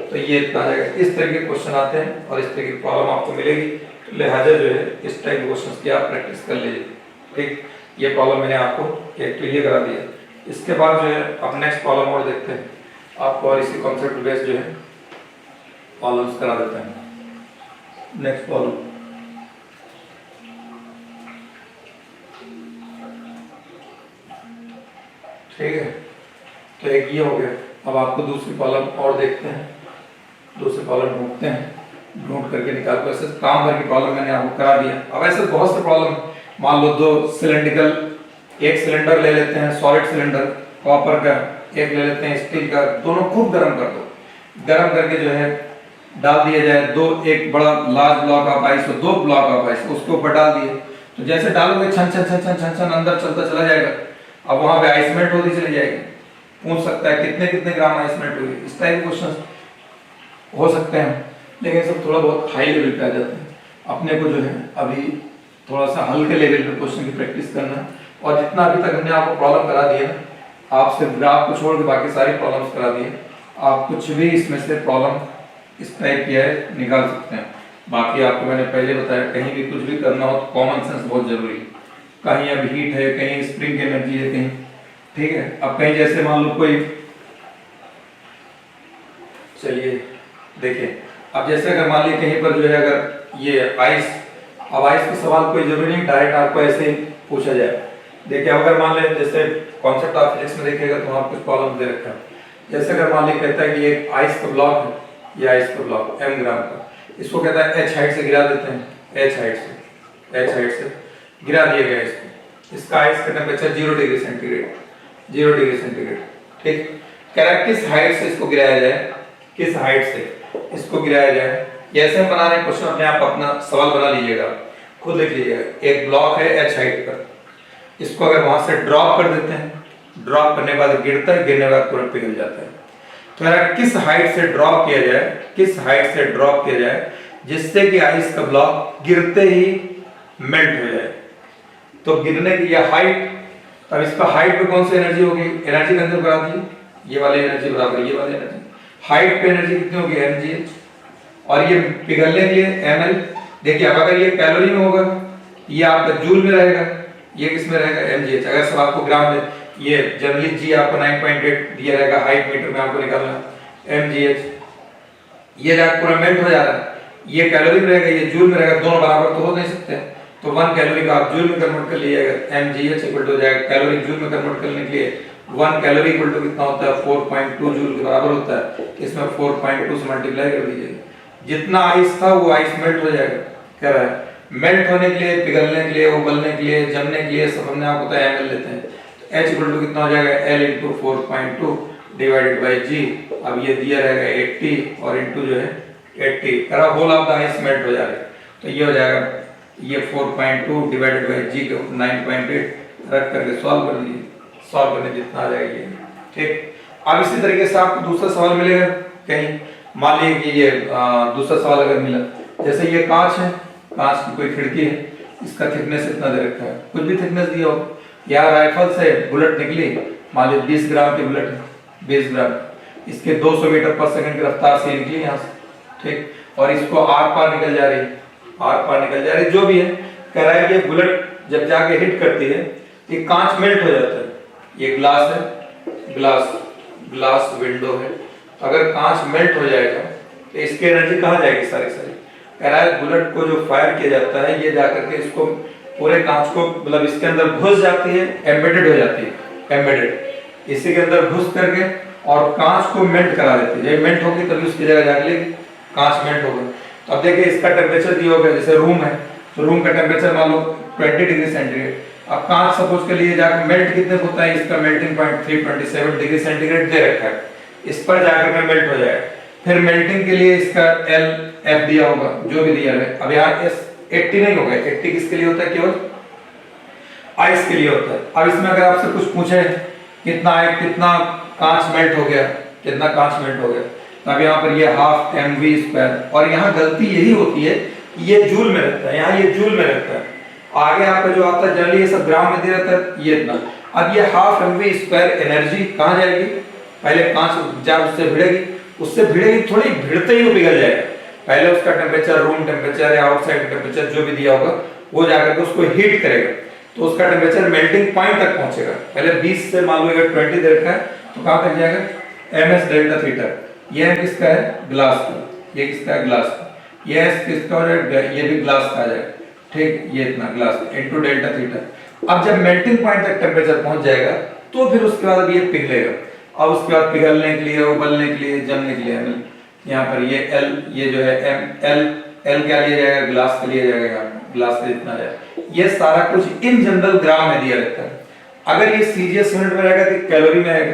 तो ये इतना आ जाएगा। इस तरह के क्वेश्चन आते हैं और इस तरह की प्रॉब्लम आपको मिलेगी, तो लिहाजा जो है इस टाइप के क्वेश्चन की आप प्रैक्टिस कर लीजिए, ठीक। ये प्रॉब्लम मैंने आपको एक क्लियर करा दिया। इसके बाद जो है अब नेक्स्ट प्रॉब्लम और देखते हैं, आपको और इसी कॉन्सेप्ट बेस्ड जो है प्रॉब्लम्स करा देते हैं। नेक्स्ट प्रॉब्लम, ठीक है, तो एक ये हो गया। अब आपको दूसरी प्रॉब्लम और देखते हैं, दूसरी प्रॉब्लम ढूंढते हैं, ढूंढ करके निकाल कर, ऐसे काम भर की प्रॉब्लम मैंने आपको करा दिया। अब ऐसे बहुत से प्रॉब्लम, मान लो 2 सिलेंड्रिकल, एक सिलेंडर ले लेते हैं सॉलिड सिलेंडर कॉपर का, एक ले लेते हैं स्टील का, दोनों खूब गर्म कर दो, गर्म करके जो है डाल दिया जाए, दो एक बड़ा लार्ज ब्लॉक ऑफ आइस और दो ब्लॉक ऑफ आइस उसके ऊपर डाल दिए, तो जैसे डालोगे छन छन छन छन छन छन अंदर चलता चला जाएगा। अब वहां पे आइस मेल्ट होती चली जाएगी। पूछ सकता है कितने कितने ग्राम आइस मेल्ट हुई, इस टाइप क्वेश्चन हो सकते हैं, लेकिन सब थोड़ा बहुत हाई लेवल पे आ जाते हैं। अपने को जो है अभी थोड़ा सा हल्के लेवल पे क्वेश्चन की प्रैक्टिस करना है। और जितना अभी तक हमने आपको प्रॉब्लम करा दिया, आप सिर्फ ग्राफ को छोड़ के बाकी सारी प्रॉब्लम्स करा दिए, आप कुछ भी इसमें से प्रॉब्लम इस टाइप की है निकाल सकते हैं। बाकी आपको मैंने पहले बताया, कहीं भी कुछ भी करना हो तो कॉमन सेंस बहुत जरूरी है। कहीं अब हीट है, कहीं स्प्रिंग की एनर्जी है, कहीं ठीक है। अब कहीं जैसे मान लो कोई, चलिए देखिए, अब जैसे अगर मान लीजिए कहीं पर जो है अगर ये आइस, अब आइस का सवाल कोई जरूरी नहीं डायरेक्ट आपको ऐसे ही पूछा जाए। देखिए अगर मान लें जैसे कॉन्सेप्ट ऑफ फिजिक्स में देखिएगा तो वहाँ कुछ प्रॉब्लम दे रखा है। जैसे अगर मान लीजिए कहता है कि एक आइस का ब्लॉक है, ये आइस का ब्लॉक m ग्राम का, इसको कहता है h हाइट से गिरा देते हैं, h हाइट से गिरा दिया गया इसको। इसका आइस का temperature 0 degree centigrade, 0 degree centigrade, ठीक। कह रहा है किस हाइट से इसको गिराया जाए, किस हाइट से इसको गिराया जाए। ऐसे हम बना रहे हैं क्वेश्चन, अपने आप अपना सवाल बना लीजिएगा, खुद लिख लीजिएगा। एक ब्लॉक है h हाइट पर, इसको अगर वहां से ड्रॉप कर देते हैं, ड्रॉप करने के बाद गिरता है, गिरने के बाद तुरंत पिघल जाता है। तो यार किस हाइट से ड्रॉप किया जाए, किस हाइट से ड्रॉप किया जाए जिससे कि आइस का ब्लॉक गिरते ही मेल्ट हो जाए। तो गिरने की यह हाइट, अब इसका हाइट पे कौन सी एनर्जी होगी, एनर्जी के अंदर बता दी, ये वाली एनर्जी बराबर ये वाली एनर्जी। हाइट पे एनर्जी कितनी होगी mgh, और ये पिघलने के लिए ml। देखिए अब अगर ये कैलोरी में होगा, ये आपका जूल में रहेगा, ये किस में रहेगा mgh। अगर सब आपको ग्राम में, ये जनरली जी आपको 9.8 दिया रहेगा, हाइट मीटर में आपको निकालना mgh। ये जब पूरा मेल्ट हो जा रहा है, ये कैलोरी में रहेगा, ये जूल में रहेगा, दोनों बराबर तो हो नहीं सकते। तो 1 कैलोरी का आप जूल में कन्वर्ट कर लीजिएगा, mgh इक्वल टू हो जाएगा, कैलोरी जूल में कन्वर्ट करने के लिए 1 कैलोरी इक्वल टू कितना होता है 4.2 जूल के बराबर होता है। इसमें 4.2 से मल्टीप्लाई कर दीजिएगा, जितना आइस था वो आइस मेल्ट हो जाएगा। कह रहा है मेल्ट होने के लिए, पिघलने के लिए, उबलने के लिए, जमने के लिए सब हमने आपको बताया ml लेते हैं। तो h इक्वल टू कितना हो जाएगा L into 4.2 divided by g। अब ये दिया रहेगा 80 और इंटू जो है 80, कह रहा whole of the ice melt हो जाएगा। तो ये हो जाएगा, ये 4.2 डिवाइडेड बाई g को 9.8 रख करके सॉल्व कर लीजिए, सॉल्व करने जितना आ जाएगा ये, ठीक। अब इसी तरीके से आपको दूसरा सवाल मिलेगा कहीं, मान लीजिए कि ये दूसरा सवाल अगर मिला, जैसे ये कांच है, कांच की कोई खिड़की है, इसका थिकनेस इतना दे रखा है, कुछ भी थिकनेस दिया हो। यहाँ राइफल से बुलेट निकली, मान लीजिए 20 ग्राम की बुलेट है, 20 ग्राम, इसके 200 मीटर पर सेकंड की रफ्तार से निकली यहाँ से, ठीक। और इसको आर पार निकल जा रही है, आर पार निकल जा रही है, जो भी है। कह रहा है कि बुलेट जब जाके हिट करती है, ये कांच मेल्ट हो जाता है। ये ग्लास है, ग्लास विंडो है, अगर कांच मेल्ट हो जाएगा तो इसकी एनर्जी कहाँ जाएगी सारी सारी। कह रहा है बुलेट को जो फायर किया जाता है, ये जाकर के इसको पूरे कांच को, मतलब इसके अंदर घुस जाती है, एम्बेडेड हो जाती है, एम्बेडेड इसी के अंदर घुस करके और कांच को मेल्ट करा देती है। जब मेल्ट होगी तभी उसकी जगह जाके कांच मेल्ट होगा। तो अब देखिए इसका टेम्परेचर दिया होगा, जैसे रूम है तो रूम का टेम्परेचर मान लो 20 डिग्री सेंटीग्रेड। अब कांच सपोज के लिए जाकर मेल्ट कितने होता है, इसका मेल्टिंग पॉइंट 327 डिग्री सेंटीग्रेड दे रखा है, इस पर जाकर के मेल्ट हो जाएगा। फिर मेल्टिंग के लिए इसका L F दिया होगा, जो भी दिया है। अब यहाँ S 80 नहीं होगा, 80 किसके लिए होता है, केवल आइस के लिए होता है। अब इसमें अगर आपसे कुछ पूछे कितना कांच मेल्ट हो गया, कितना कांच मेल्ट हो गया, तो अब यहाँ पर ये हाफ mv², और यहाँ गलती यही होती है कि ये जूल में रहता है, यहाँ ये जूल में रहता है, आगे यहाँ पे जो आता है जनरली ये सब ग्राम में दे रहता है, ये इतना। अब ये हाफ mv² एनर्जी कहाँ जाएगी, पहले कांच जब उससे भिड़ेगी थोड़ी, भिड़ते ही वो पिघल जाएगा। पहले उसका टेम्परेचर, रूम टेम्परेचर या आउटसाइड टेम्परेचर जो भी दिया होगा, वो जाकर के उसको हीट करेगा, तो उसका टेम्परेचर मेल्टिंग पॉइंट तक पहुंचेगा। पहले 20 से मान लो 20 दे रखा है, तो कहाँ तक जाएगा, ms डेल्टा थीटा। ये m किसका है, ग्लास का, ये किसका है, ग्लास का। ये s किसका हो जाएगा, ये भी ग्लास का आ जाएगा, ठीक। ये इतना ग्लास इनटू डेल्टा थीटा। अब जब मेल्टिंग पॉइंट तक टेम्परेचर पहुंच जाएगा, तो फिर उसके बाद ये पिघलेगा। अब उसके बाद पिघलने के लिए, उबलने के लिए, जमने के लिए यहाँ पर ये L, ये जो है L क्या लिया जाएगा, ग्लास का लिया जाएगा, ग्लास का इतना जाएगा। ये सारा कुछ इन जनरल ग्राम में दिया रहता है। अगर ये सीजीएस यूनिट में रहेगा तो कैलोरी में आएगा,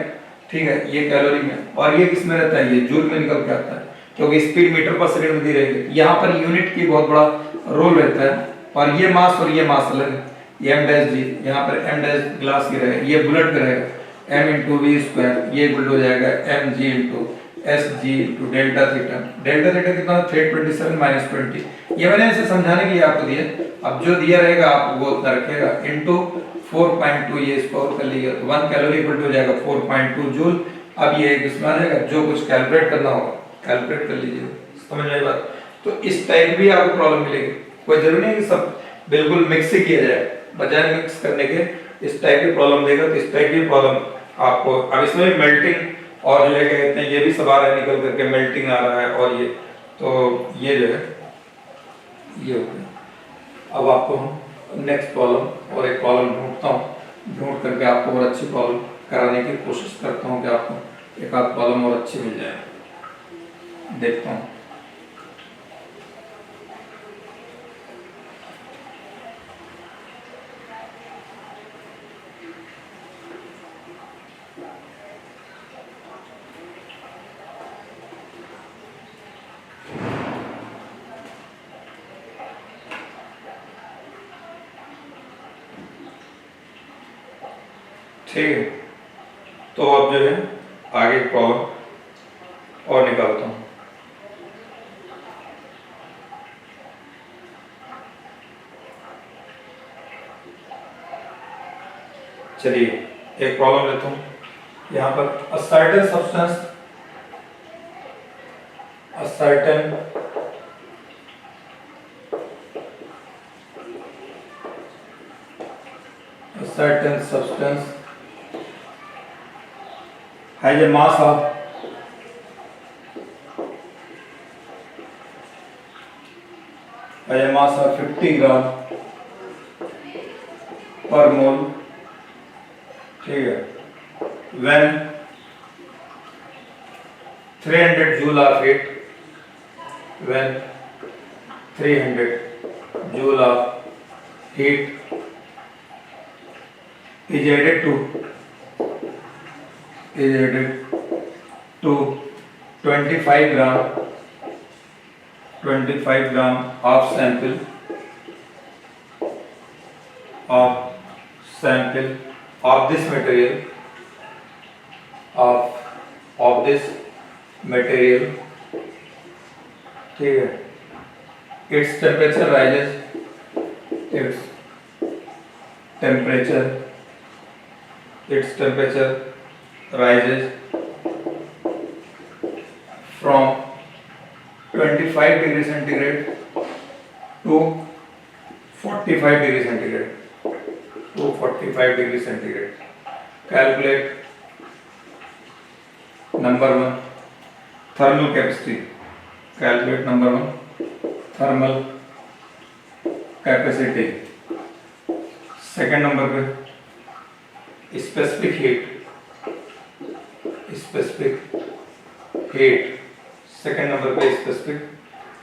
ठीक है, ये कैलोरी में, और ये किस में रहता है, ये जूल में निकल के आता है। क्योंकि स्पीड मीटर पर सेकंड में दी रहेगी। यहाँ पर यूनिट की बहुत बड़ा रोल रहता है, और ये मास अलग है, ये एम डैश जी, यहाँ पर एम डैश ग्लास की रहेगा, ये बुलेट का रहेगा, m इंटू वी स्क्वायर, ये इक्वल हो जाएगा M G into S G into delta theta. Delta theta कितना, 327 माइनस 20। ये मैंने ऐसे समझाने के लिए आपको दिया, अब जो दिया रहेगा आप वो उतना रखेगा, इंटू 4.2, ये इसको और कर लीजिए तो 1 कैलोरी इक्वल हो जाएगा 4.2 जूल। अब ये इसमें आ जाएगा, जो कुछ कैलकुलेट करना होगा कैलकुलेट कर लीजिए, समझ में आई बात। तो इस टाइप भी आपको प्रॉब्लम मिलेगी, कोई जरूरी नहीं कि सब बिल्कुल मिक्स ही किया जाए, बजाय मिक्स करने के इस टाइप की प्रॉब्लम देगा तो इस टाइप की प्रॉब्लम आपको। अब इसमें मेल्टिंग और जो है क्या कहते हैं, ये भी सब आ रहा है निकल करके, मेल्टिंग आ रहा है, और ये तो ये जो है ये हो गया। अब आपको हम नेक्स्ट प्रॉब्लम और एक प्रॉब्लम ढूंढता हूँ, ढूंढ करके आपको और अच्छी प्रॉब्लम कराने की कोशिश करता हूँ कि आपको एक आध प्रॉब्लम और अच्छी मिल जाए, देखता हूँ। ठीक है, तो अब जो है आगे प्रॉब्लम और निकालता हूँ। चलिए एक प्रॉब्लम लेता हूँ, यहाँ पर a certain substance, a certain substance has a mass of 50 gram per मोल, ठीक है, when 300 joule of heat, when 300 joule of heat is added to 25 gram of sample of this material, ठीक है, its temperature rises from 25 degree centigrade to 45 degree centigrade. Calculate number 1 thermal capacity. Calculate number 1 thermal capacity. Second number पे specific heat. सेकंड नंबर पे स्पेसिफिक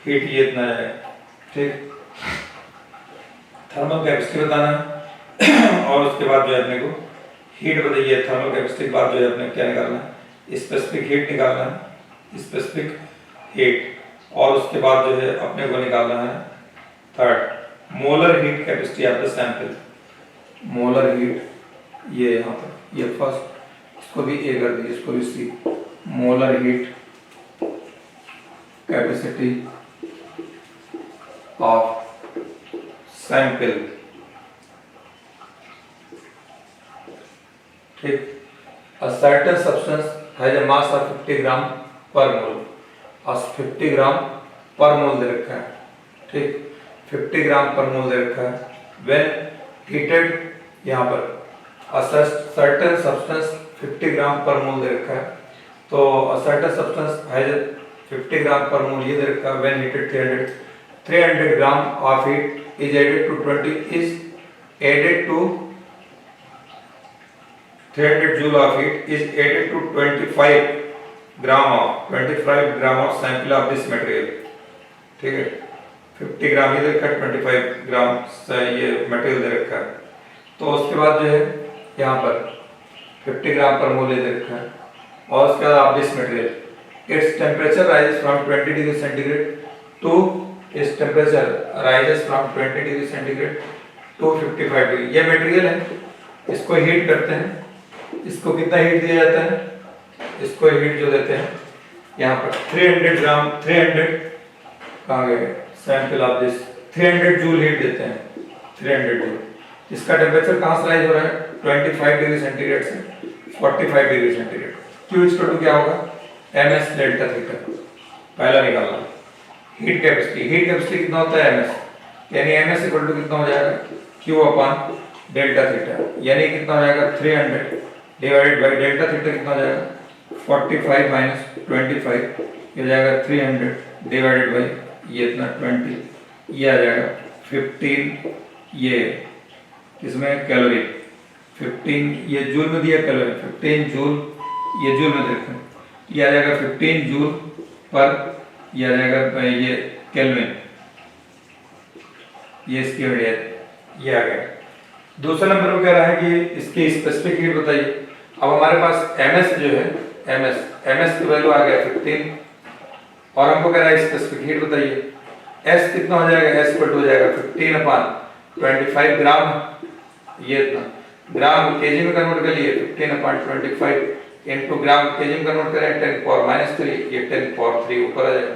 हीट ये इतना है, ठीक। थर्मल कैपेसिटी बताना है और उसके बाद जो है अपने को हीट बताइए। थर्मल कैपेसिटी के बाद जो है अपने क्या निकालना है, स्पेसिफिक हीट निकालना है, स्पेसिफिक हीट, और उसके बाद जो है अपने को निकालना है third molar heat capacity of the sample. Molar heat ये यहाँ पर ये फर्स्ट, इसको भी ए कर दिए, इसको भी C. Molar heat capacity of sample, ठीक। A certain substance has a mass of 50 gram per mole, और 50 ग्राम पर मोल दे रखा है, ठीक। 50 ग्राम पर मोल दे रखा है। When heated, यहाँ पर a certain substance 50 gram per मोल दे रखा है, तो a certain substance has 50 gram per मोल ये दे रखा है। When heated 300 gram of heat is added to 300 joule of heat is added to 25 gram of sample of this material, ठीक है। 50 ग्राम ये दे रखा है, 25 ग्राम ये मटेरियल दे रखा है। तो उसके बाद जो है यहाँ पर 50 ग्राम पर मोल दे रखा है, और उसके बाद of this material its temperature rises from 20 degree centigrade to its temperature rises from 20 degree centigrade to 55 degree. ये मटेरियल है, इसको हीट करते हैं। इसको कितना हीट दिया जाता है? इसको हीट जो देते हैं यहाँ पर 300 ग्राम 300 कहाँ गए sample of this 300 joule heat देते हैं 300 जूल। इसका टेम्परेचर कहाँ से राइज हो रहा है? 25 डिग्री सेंटीग्रेड से 45 degree centigrade. Q equal to क्या होगा? ms delta theta. पहला निकालना हीट कैपेसिटी कितना होता है? ms, यानी ms इक्वल टू कितना हो जाएगा? Q अपॉन डेल्टा थीटा, यानी कितना हो जाएगा? 300 डिवाइडेड बाय डेल्टा थीटा कितना हो जाएगा? 45 माइनस 25, ये हो जाएगा 300 डिवाइडेड बाय ये इतना 20, ये आ जाएगा 15, ये इसमें कैलोरी 15, ये जूल में दिया कैलोरी 15 जूल, ये जूल में देखो ये आ जाएगा 15 जूल पर, ये आ जाएगा ये केल्विन, ये इसकी ये आ गया। दूसरा नंबर पे कह रहा है कि इसकी स्पेसिफिक हीट बताइए। अब हमारे पास ms जो है ms की वैल्यू आ गया 15 और हमको कह रहा है स्पेसिफिक हीट बताइए। s कितना हो जाएगा? s इक्वल टू हो जाएगा 15 अपॉन 25 ग्राम, ये इतना ग्राम केजी में कन्वर्ट कर लिए 15 अपॉन 25 इनटू ग्राम केजी में कन्वर्ट करें 10 पावर -3, ये 10 पावर 3 ऊपर आ जाएगा।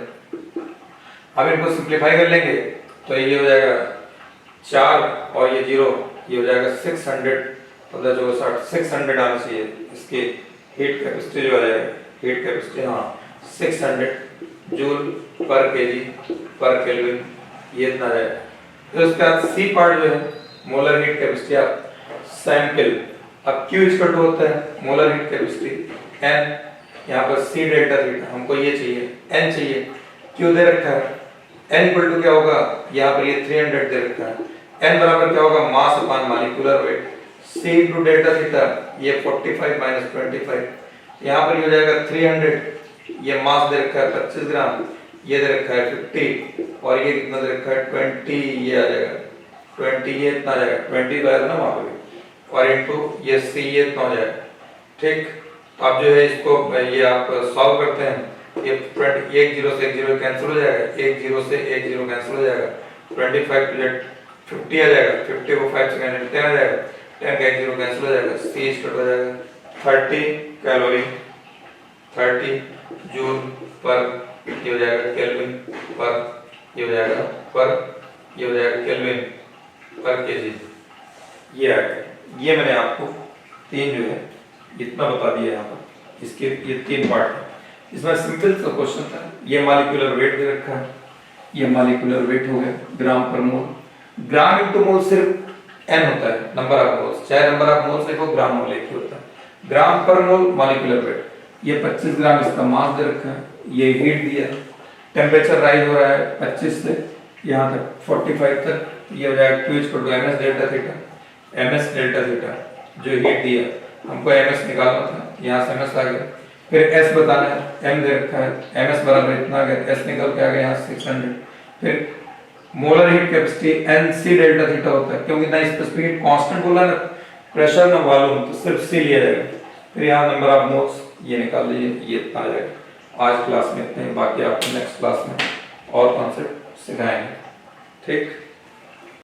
अब इनको सिंपलीफाई कर लेंगे तो ये हो जाएगा 4 और ये 0, ये हो जाएगा 600 मतलब जो 600 आना चाहिए। इसकी हीट कैपेसिटी जो आ जाएगा हीट कैपेसिटी 600 जूल पर केजी पर केल्विन, ये इतना आ जाएगा। फिर उसके बाद सी पार्ट जो है molar heat capacity of sample. अब Q इक्वल टू होता है मोलर हीट कैपेसिटी N, यहाँ पर C डेल्टा थीटा, हमको ये चाहिए N चाहिए, Q दे रखा है, N इक्वल टू क्या होगा? यहाँ पर ये 300 दे रखा है, N बराबर क्या होगा? Mass upon molecular weight, C into delta theta, ये 45 माइनस 25, यहाँ पर ये हो जाएगा 300, ये मास दे रखा है 25 ग्राम, ये दे रखा है 50 और ये कितना दे रखा है 20, ये आ जाएगा 20, ये इतना आ जाएगा 20 आएगा ना वहाँ पे, और इनटू ये C ये इतना हो जाएगा। ठीक, अब जो है इसको ये आप सॉल्व करते हैं, ये 1 0 से 1 0 कैंसिल हो जाएगा, 1 0 से 1 0 कैंसिल हो जाएगा, 25 प्लेट 50 आ जाएगा, 50 को 5 से कैंसिल 10 आ जाएगा, 10 का 1 0 कैंसिल हो जाएगा, C स्टार्ट हो जाएगा 30 कैलोरी 30 जूल पर, ये हो जाएगा केल्विन पर, ये हो जाएगा पर, ये हो जाएगा केल्विन पर केजी, ये आ गया। ये मैंने आपको तीन जो है इतना बता दिया यहाँ पर, इसके ये 3 पार्ट है। इसमें सिंपल सा क्वेश्चन था, ये मॉलिक्यूलर वेट दे रखा है, ये मॉलिक्यूलर वेट हो गया ग्राम पर मोल, ग्राम इनटू मोल सिर्फ n होता है, नंबर ऑफ मोल्स, चाहे नंबर ऑफ मोल्स लिखो ग्राम मोल एक ही होता है। ग्राम पर मोल मॉलिक्यूलर वेट, ये 25 ग्राम इसका मास दे रखा है, ये हीट दिया, टेम्परेचर राइज हो रहा है 25 से यहाँ तक 45 तक, ये हो जाएगा Q equal to ms delta theta, ms delta theta जो हीट दिया, हमको ms निकालना था, यहाँ से ms आ गया, फिर s बताना है, m दे रखा है, ms बराबर इतना आ गया, s निकल के आ गया यहाँ 600, फिर molar heat capacity NC delta theta होता है, क्योंकि ना स्पेसिफिक हीट कांस्टेंट बोला ना, प्रेशर ना वॉल्यूम, तो सिर्फ C लिया जाएगा, फिर यहाँ नंबर ऑफ मोल्स ये निकाल लीजिए, ये इतना आ जाएगा। आज क्लास में इतने, बाकी आपको नेक्स्ट क्लास में और कॉन्सेप्ट सिखाएंगे। ठीक।